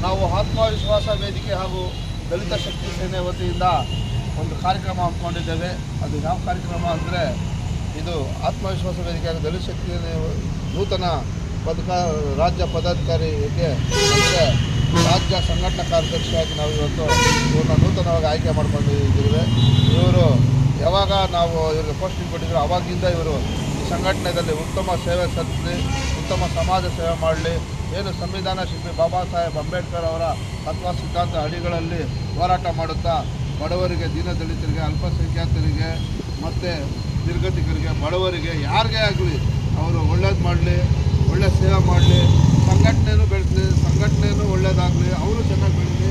ನಾವು ಆತ್ಮವಿಶ್ವಾಸ ವೇದಿಕೆ ಹಾಗೂ ದಲಿತ ಶಕ್ತಿ ಸೇನೆ ವತಿಯಿಂದ ಒಂದು ಕಾರ್ಯಕ್ರಮ ಹಮ್ಮಿಕೊಂಡಿದ್ದೇವೆ. ಅದು ಯಾವ ಕಾರ್ಯಕ್ರಮ ಅಂದರೆ, ಇದು ಆತ್ಮವಿಶ್ವಾಸ ವೇದಿಕೆ ಹಾಗೂ ದಲಿತ ಶಕ್ತಿ ಸೇನೆ ನೂತನ ರಾಜ್ಯ ಪದಾಧಿಕಾರಿಗೆ ಅಂದರೆ ರಾಜ್ಯ ಸಂಘಟನಾ ಕಾರ್ಯದರ್ಶಿಯಾಗಿ ನಾವು ಇವತ್ತು ಇವ್ರನ್ನ ನೂತನವಾಗಿ ಆಯ್ಕೆ ಮಾಡ್ಕೊಂಡಿದ್ದೀವಿ. ಇವರು ಯಾವಾಗ ನಾವು ಇವ್ರಿಗೆ ಪೋಸ್ಟಿಂಗ್ ಕೊಟ್ಟಿದ್ರು ಆವಾಗಿಂದ ಇವರು ಈ ಸಂಘಟನೆಯಲ್ಲಿ ಉತ್ತಮ ಸೇವೆ ಸಲ್ಲಿಸಲಿ, ಉತ್ತಮ ಸಮಾಜ ಸೇವೆ ಮಾಡಲಿ, ಏನು ಸಂವಿಧಾನ ಶಿಲ್ಪಿ ಬಾಬಾ ಸಾಹೇಬ್ ಅಂಬೇಡ್ಕರ್ ಅವರ ತತ್ವ ಸಿದ್ಧಾಂತ ಅಡಿಗಳಲ್ಲಿ ಹೋರಾಟ ಮಾಡುತ್ತಾ ಬಡವರಿಗೆ, ದೀನದಲಿತರಿಗೆ, ಅಲ್ಪಸಂಖ್ಯಾತರಿಗೆ ಮತ್ತು ನಿರ್ಗತಿಕರಿಗೆ, ಬಡವರಿಗೆ ಯಾರಿಗೇ ಆಗಲಿ ಅವರು ಒಳ್ಳೇದು ಮಾಡಲಿ, ಒಳ್ಳೆ ಸೇವೆ ಮಾಡಲಿ, ಸಂಘಟನೆಯೂ ಬೆಳೆಸಲಿ, ಸಂಘಟನೆಯೂ ಒಳ್ಳೆಯದಾಗಲಿ, ಅವರು ಚೆನ್ನಾಗಿ ಬೆಳೀಲಿ,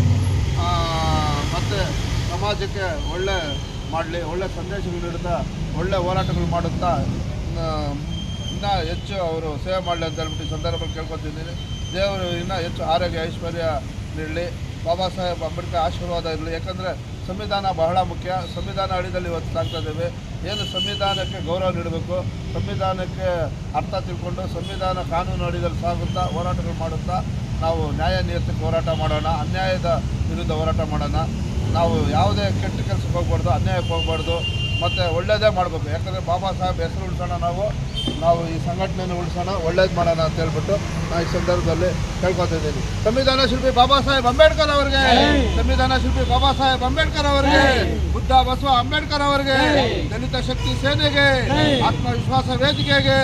ಮತ್ತು ಸಮಾಜಕ್ಕೆ ಒಳ್ಳೆ ಮಾಡಲಿ, ಒಳ್ಳೆ ಸಂದೇಶಗಳು ನೀಡುತ್ತಾ ಒಳ್ಳೆ ಹೋರಾಟಗಳು ಮಾಡುತ್ತಾ ಇನ್ನೂ ಹೆಚ್ಚು ಅವರು ಸೇವೆ ಮಾಡಲಿ ಅಂತ ಹೇಳ್ಬಿಟ್ಟು ಈ ಸಂದರ್ಭದಲ್ಲಿ ಕೇಳ್ಕೊತಿದ್ದೀನಿ. ದೇವರು ಇನ್ನೂ ಹೆಚ್ಚು ಆರೋಗ್ಯ ಐಶ್ವರ್ಯ ನೀಡಲಿ, ಬಾಬಾ ಸಾಹೇಬ್ ಅಂಬೇಡ್ಕರ್ ಆಶೀರ್ವಾದ ಇರಲಿ. ಯಾಕಂದರೆ ಸಂವಿಧಾನ ಬಹಳ ಮುಖ್ಯ. ಸಂವಿಧಾನ ಅಡಿಯಲ್ಲಿ ಇವತ್ತು ಸಾಗ್ತಾ ಇದ್ದೇವೆ. ಏನು ಸಂವಿಧಾನಕ್ಕೆ ಗೌರವ ನೀಡಬೇಕು, ಸಂವಿಧಾನಕ್ಕೆ ಅರ್ಥ ತಿಳ್ಕೊಂಡು ಸಂವಿಧಾನ ಕಾನೂನು ಅಡಿಯಲ್ಲಿ ಸಾಗುತ್ತಾ ಹೋರಾಟಗಳು ಮಾಡುತ್ತಾ ನಾವು ನ್ಯಾಯ ನೀತಿಗೆ ಹೋರಾಟ ಮಾಡೋಣ, ಅನ್ಯಾಯದ ವಿರುದ್ಧ ಹೋರಾಟ ಮಾಡೋಣ. ನಾವು ಯಾವುದೇ ಕೆಟ್ಟ ಕೆಲಸಕ್ಕೆ ಹೋಗ್ಬಾರ್ದು, ಅನ್ಯಾಯಕ್ಕೆ ಹೋಗ್ಬಾರ್ದು, ಮತ್ತು ಒಳ್ಳೆಯದೇ ಮಾಡಬೇಕು. ಯಾಕಂದರೆ ಬಾಬಾ ಸಾಹೇಬ್ ಹೆಸರು ಉಳಿಸೋಣ, ನಾವು ಈ ಸಂಘಟನೆಯನ್ನು ಉಳಿಸೋಣ, ಒಳ್ಳೇದು ಮಾಡೋಣ ಅಂತ ಹೇಳ್ಬಿಟ್ಟು ನಾನು ಈ ಸಂದರ್ಭದಲ್ಲಿ ಕೇಳ್ಕೊತಿದ್ದೀನಿ. ಸಂವಿಧಾನ ಶಿಲ್ಪಿ ಬಾಬಾ ಸಾಹೇಬ್ ಅಂಬೇಡ್ಕರ್ ಅವರಿಗೆ, ಸಂವಿಧಾನ ಶಿಲ್ಪಿ ಬಾಬಾ ಸಾಹೇಬ್ ಅಂಬೇಡ್ಕರ್ ಅವರಿಗೆ, ಬುದ್ಧ ಬಸವ ಅಂಬೇಡ್ಕರ್ ಅವರಿಗೆ, ದಲಿತ ಶಕ್ತಿ ಸೇನೆಗೆ, ಆತ್ಮವಿಶ್ವಾಸ ವೇದಿಕೆಗೆ